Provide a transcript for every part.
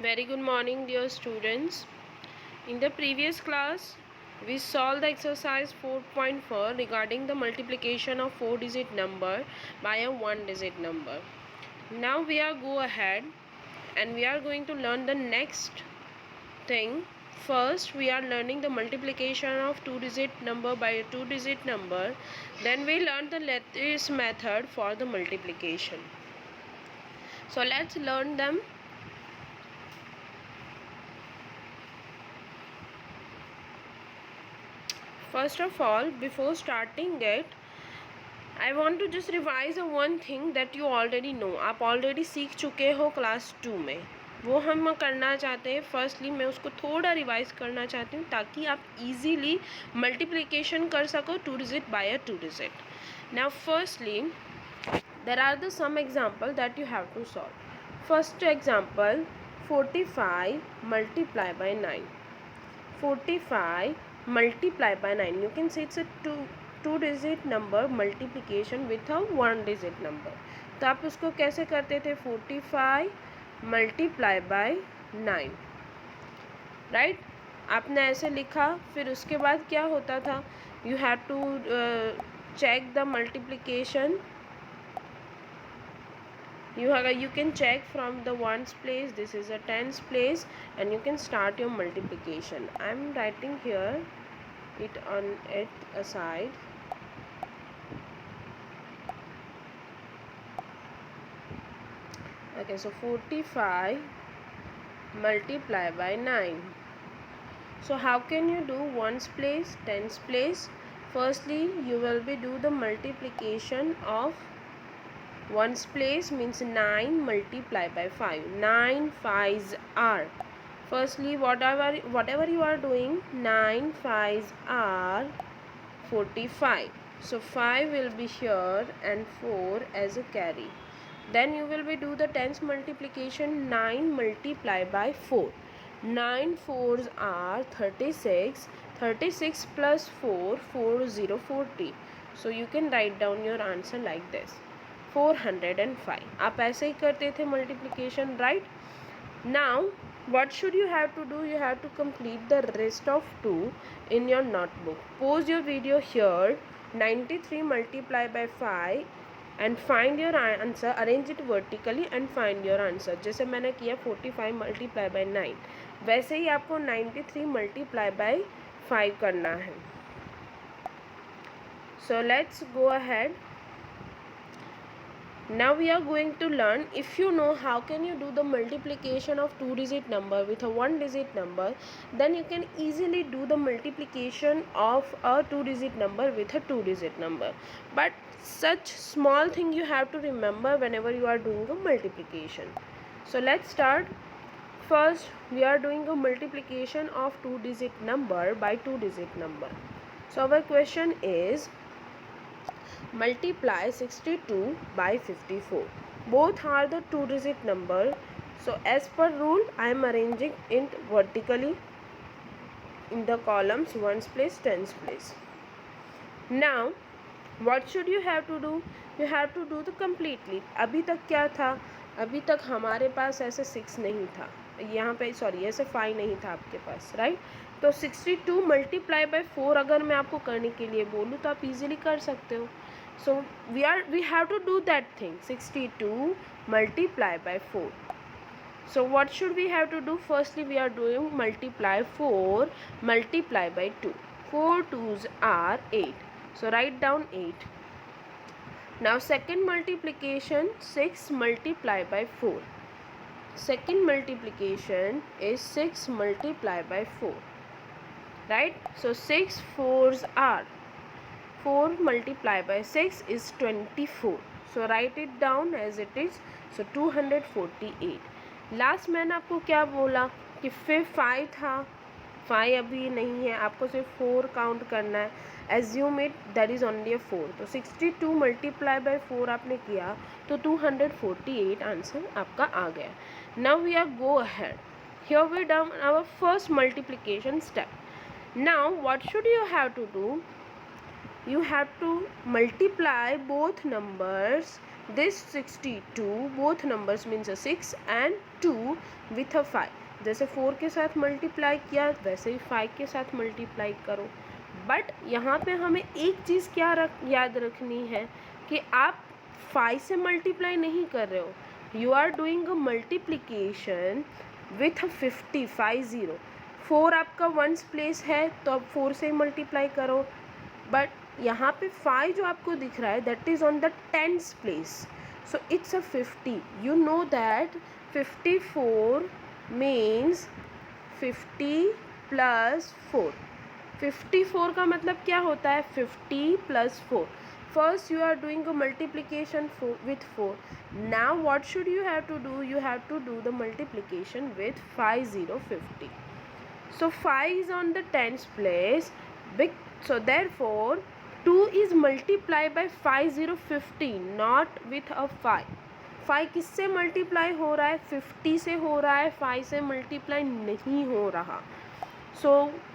Very good morning, dear students. In the previous class, we solved the exercise 4.4 regarding the multiplication of 4-digit number by a 1-digit number. Now we are go ahead and we are going to learn the next thing. First, we are learning the multiplication of 2-digit number by a 2-digit number. Then we learn the lattice method for the multiplication. So let's learn them. First of all, before starting it, I want to just revise a one thing that you already know. आप already सीख चुके हो class 2 में, वो हम करना चाहते हैं. फर्स्टली मैं उसको थोड़ा रिवाइज करना चाहती हूँ ताकि आप इजीली मल्टीप्लिकेशन कर सको 2 digit bye a 2 digit. Now firstly there are the some example that you have to solve. First example, 45 multiply by 9. 45 multiply by 9. You can say it's a two digit number multiplication with a 1 digit number. तो आप उसको कैसे करते थे? 45 multiply by 9, right. आपने ऐसे लिखा, फिर उसके बाद क्या होता था? You have to check the multiplication. You can check from the ones place, this is a tens place, and you can start your multiplication. I am writing here it on it aside. Okay, so 45 multiply by 9. So how can you do ones place, tens place? Firstly, you will be do the multiplication of ones place, means 9 multiply by 5. 9 5s are. Firstly, whatever you are doing, 9 5s are 45. So 5 will be here and 4 as a carry. Then you will be do the tens multiplication. 9 multiply by 4. 9 4s are 36. 36 plus 4, 40 40. So you can write down your answer like this, 405. आप ऐसे ही करते थे multiplication, right? Now what should you have to do? You have to complete the rest of 2 in your notebook. Pause your video here. 93 multiply by 5 and find your answer. Arrange it vertically and find your answer. जैसे मैंने किया 45 multiply by 9, वैसे ही आपको 93 multiply by 5 करना है. So let's go ahead. Now we are going to learn, if you know how can you do the multiplication of 2 digit number with a 1 digit number, then you can easily do the multiplication of a 2 digit number with a 2 digit number. But such small thing you have to remember whenever you are doing a multiplication. So let's start. First, we are doing a multiplication of 2 digit number by 2 digit number. So our question is, multiply 62 by 54. Both are the 2 digit number. So as per rule, I am arranging it vertically in the columns ones place, tens place. Now what should you have to do? You have to do the completely. अभी तक क्या था? अभी तक हमारे पास ऐसे 6 नहीं था, यहाँ पे सॉरी ऐसे 5 नहीं था आपके पास, राइट. तो 62 मल्टीप्लाई बाय 4 अगर मैं आपको करने के लिए बोलूँ तो आप इजीली कर सकते हो. So we have to do that thing, 62 multiply by 4. So what should we have to do? Firstly, we are doing multiply 4 multiply by 2. 4 2s are 8. So write down 8. Now second multiplication, 6 multiply by 4. Second multiplication is 6 multiply by 4, right? So 6 4s are 4 multiply by 6 is 24. So write it down as it is. So 248. Last मैंने आपको क्या बोला कि फिर 5 था, 5 अभी नहीं है, आपको सिर्फ 4 काउंट करना है. Assume it that is only अ 4. तो 62 मल्टीप्लाई बाय 4 आपने किया तो 248 आंसर आपका आ गया. Now we are go ahead. Here we done our first multiplication step. Now what should you have to do? You have to multiply both numbers This 62 both numbers means a 6 and 2 with a 5. जैसे 4 के साथ multiply किया वैसे ही 5 के साथ multiply करो. But यहाँ पे हमें एक चीज़ क्या याद रखनी है कि आप 5 से मल्टीप्लाई नहीं कर रहे हो. You are doing a multiplication with 50. 4 आपका वंस प्लेस है तो आप 4 से मल्टीप्लाई करो. बट यहाँ पे 5 जो आपको दिख रहा है that is on the tens place. So it's a 50. You know that 54 means 50 plus 4. 54 का मतलब क्या होता है 50 plus 4. First you are doing a multiplication with 4. Now what should you have to do? You have to do the multiplication with 50. So 5 is on the tens place. So therefore 2 is multiplied by 5050, not with a 5. 5 किससे multiply हो रहा है 50 से हो रहा है 5 से multiply नहीं हो रहा. So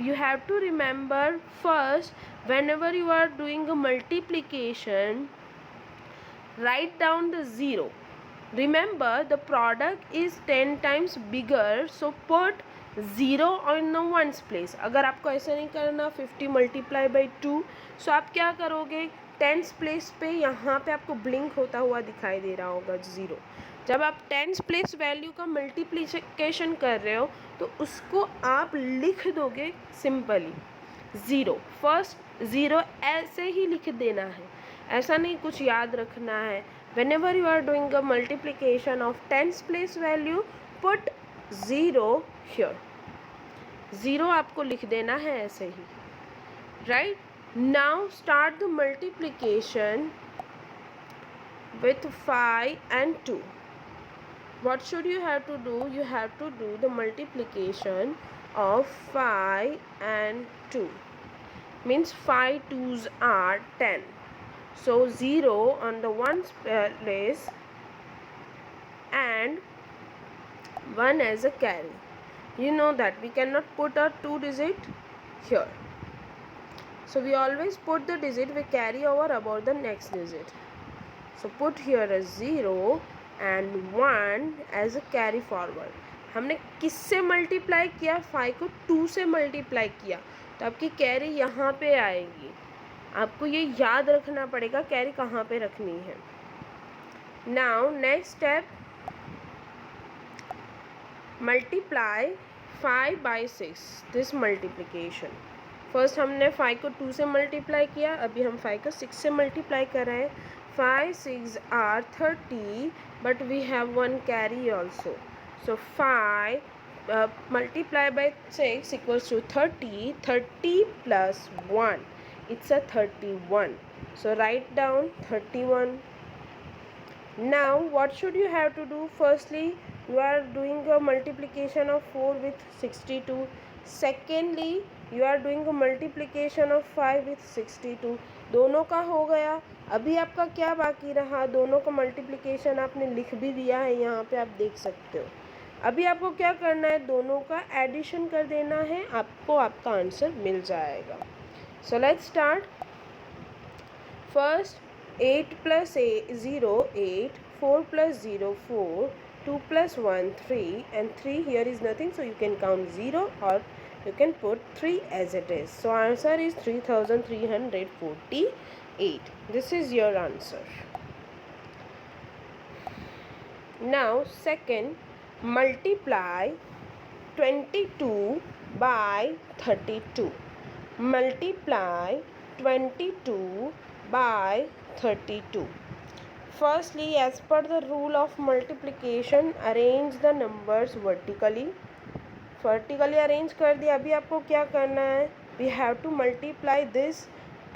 you have to remember first whenever you are doing a multiplication, write down the 0. Remember the product is 10 times bigger, so put 0 on the ones place. अगर आपको ऐसा नहीं करना 50 मल्टीप्लाई बाई 2, सो आप क्या करोगे टेंस प्लेस पे यहाँ पे आपको ब्लिंक होता हुआ दिखाई दे रहा होगा 0. जब आप टेंस प्लेस वैल्यू का मल्टीप्लिकेशन कर रहे हो तो उसको आप लिख दोगे सिंपली 0. फर्स्ट 0 ऐसे ही लिख देना है, ऐसा नहीं कुछ याद रखना है. whenever you are doing a multiplication of tens place value, put 0 here. 0 आपको लिख देना है ऐसे ही. right now start the multiplication with 5 and 2. What should you have to do? You have to do the multiplication of 5 and 2. Means 5 2s are 10. So 0 on the ones place and 1 as a carry. You know that we cannot put a 2 digit here. So we always put the digit we carry over about the next digit. So put here a 0 and 1 as a carry forward. हमने किससे multiply किया 5 को 2 से multiply किया तो आपकी carry यहाँ पे आएगी. आपको ये याद रखना पड़ेगा कैरी कहाँ पे रखनी है. Now next step multiply 5 by 6. This multiplication first हमने 5 को 2 से मल्टीप्लाई किया, अभी हम 5 को 6 से मल्टीप्लाई कर रहे हैं. 5 6 are 30 but we have one carry also. So 5 multiply by 6 equals to 30. 30 plus 1, it's a 31. So write down 31. Now what should you have to do? Firstly you are doing a multiplication of 4 with 62. Secondly you are doing a multiplication of 5 with 62. दोनों का हो गया. अभी आपका क्या बाकी रहा, दोनों का मल्टीप्लिकेशन आपने लिख भी दिया है यहाँ पे आप देख सकते हो. अभी आपको क्या करना है दोनों का एडिशन कर देना है, आपको आपका आंसर मिल जाएगा. So let's start. First 8 plus 0 8, 4 plus 0 4, 2 plus 1 3 and 3 here is nothing, so you can count 0 or you can put 3 as it is. So answer is 3348. This is your answer. Now second, multiply 22 by 32. Multiply 22 by 32. Firstly, as per the rule of multiplication, arrange the numbers vertically. Vertically arrange कर दिया. अभी आपको क्या करना है, we have to multiply this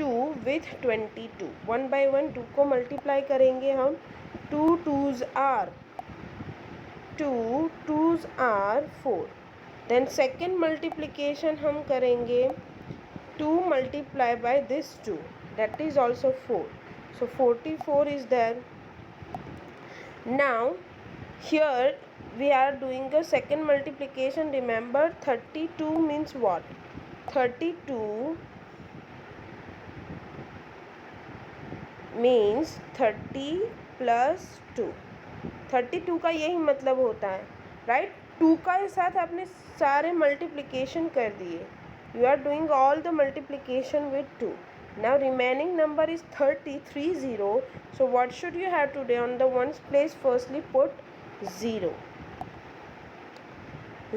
2 with 22. 1 by 1 2 को multiply करेंगे हम. 2 2s are 2, 2s are 4. Then second multiplication हम करेंगे 2 multiply by this 2, that is also 4. So 44 is there. Now here we are doing a second multiplication. Remember 32 means what? 32 means 30 plus 2। 32 का यही मतलब होता है, राइट। 2 का साथ आपने सारे मल्टीप्लिकेशन कर दिए, you are doing all the multiplication with 2. Now remaining number is 30. So what should you have to do? On the ones place firstly put 0.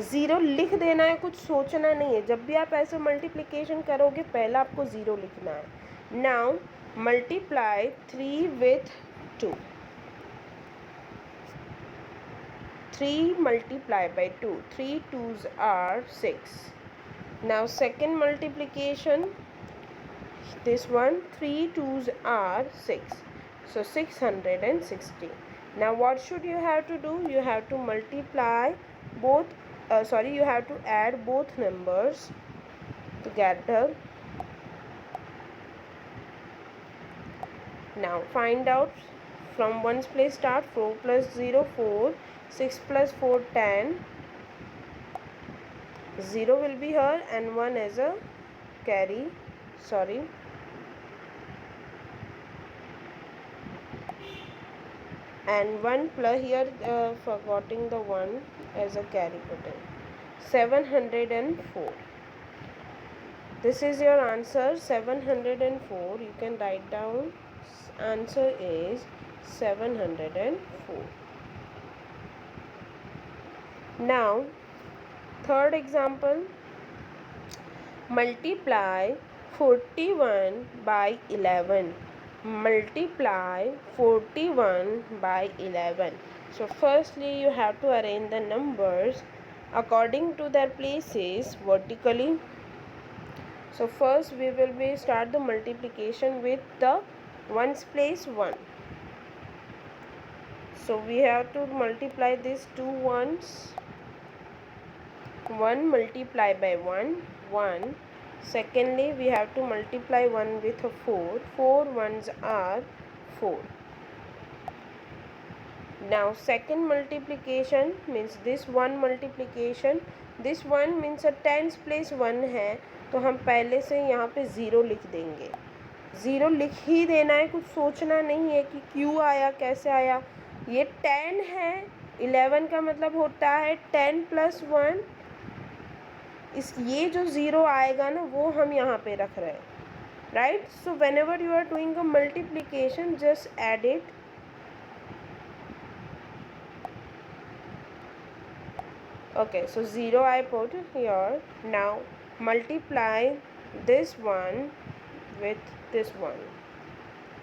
0 लिख देना है, कुछ सोचना नहीं है। जब भी आप ऐसे मल्टीप्लिकेशन करोगे पहला आपको 0 लिखना है। Now multiply 3 with 2. 3 multiply by 2. 3 2s are 6. Now second multiplication, this one 3 2s are 6, so 660. Now what should you have to do? You have to multiply both you have to add both numbers together. Now find out from ones place start. 4 plus 0 4, 6 plus 4 10, 0 will be here and 1 as a carry, and 1 plus here forgetting the 1 as a carry put in. 704. This is your answer, 704. You can write down, answer is 704. Now third example, multiply 41 by 11. Multiply 41 by 11. So firstly you have to arrange the numbers according to their places vertically. So first we will be start the multiplication with the ones place 1. So we have to multiply these two ones. 1 multiply by 1, 1. Secondly we have to multiply 1 with a 4. 4 ones are 4. Now second multiplication means this one multiplication. This one means a tens place 1 है, तो हम पहले से यहाँ पे 0 लिख देंगे। 0 लिख ही देना है, कुछ सोचना नहीं है कि क्यों आया कैसे आया। ये 10 है, 11 का मतलब होता है 10 plus 1। इस ये जो 0 आएगा ना वो हम यहाँ पे रख रहे हैं, right. So whenever you are doing a multiplication just add it. Okay, so 0 I put here. Now multiply this one with this one.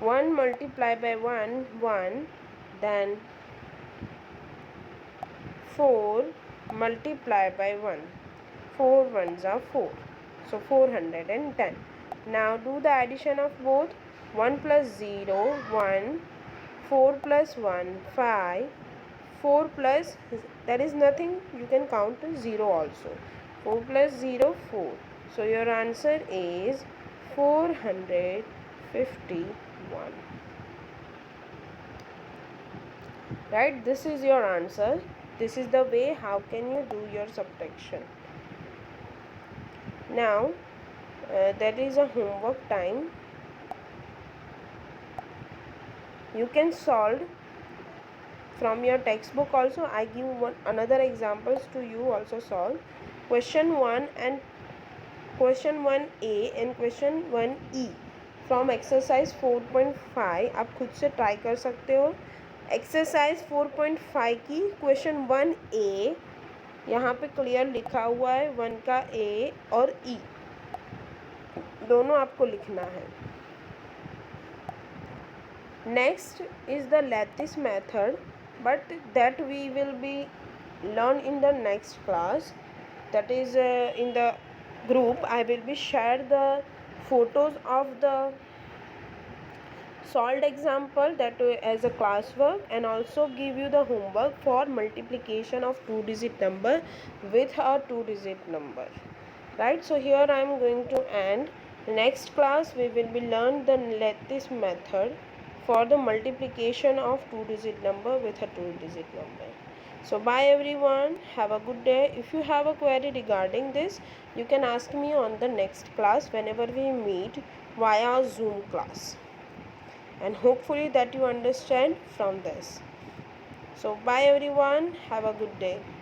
1 multiply by 1, 1. Then 4 multiply by 1. 4 ones are 4. So 410. Now do the addition of both. 1 plus 0, 1. 4 plus 1, 5. 4 plus, there is nothing, you can count 0 also. 4 plus 0, 4. So your answer is 451. Right, this is your answer. This is the way how can you do your subtraction. Now that is a homework time. You can solve from your textbook also. I give another examples to you also solve. Question 1 and question 1A and question 1E from exercise 4.5 आप खुद से try कर सकते हो। Exercise 4.5 की question 1A यहाँ पे clear लिखा हुआ है, 1 का A और E दोनों आपको लिखना है। Next is the lattice method, but that we will be learn in the next class. That is in the group I will be share the photos of the solved example that as a classwork, and also give you the homework for multiplication of 2-digit number with a 2-digit number, right. So here I am going to end. Next class we will be learn the lattice method for the multiplication of 2-digit number with a 2-digit number. So bye everyone, have a good day. If you have a query regarding this, you can ask me on the next class whenever we meet via Zoom class. and hopefully that you understand from this. So bye everyone, have a good day.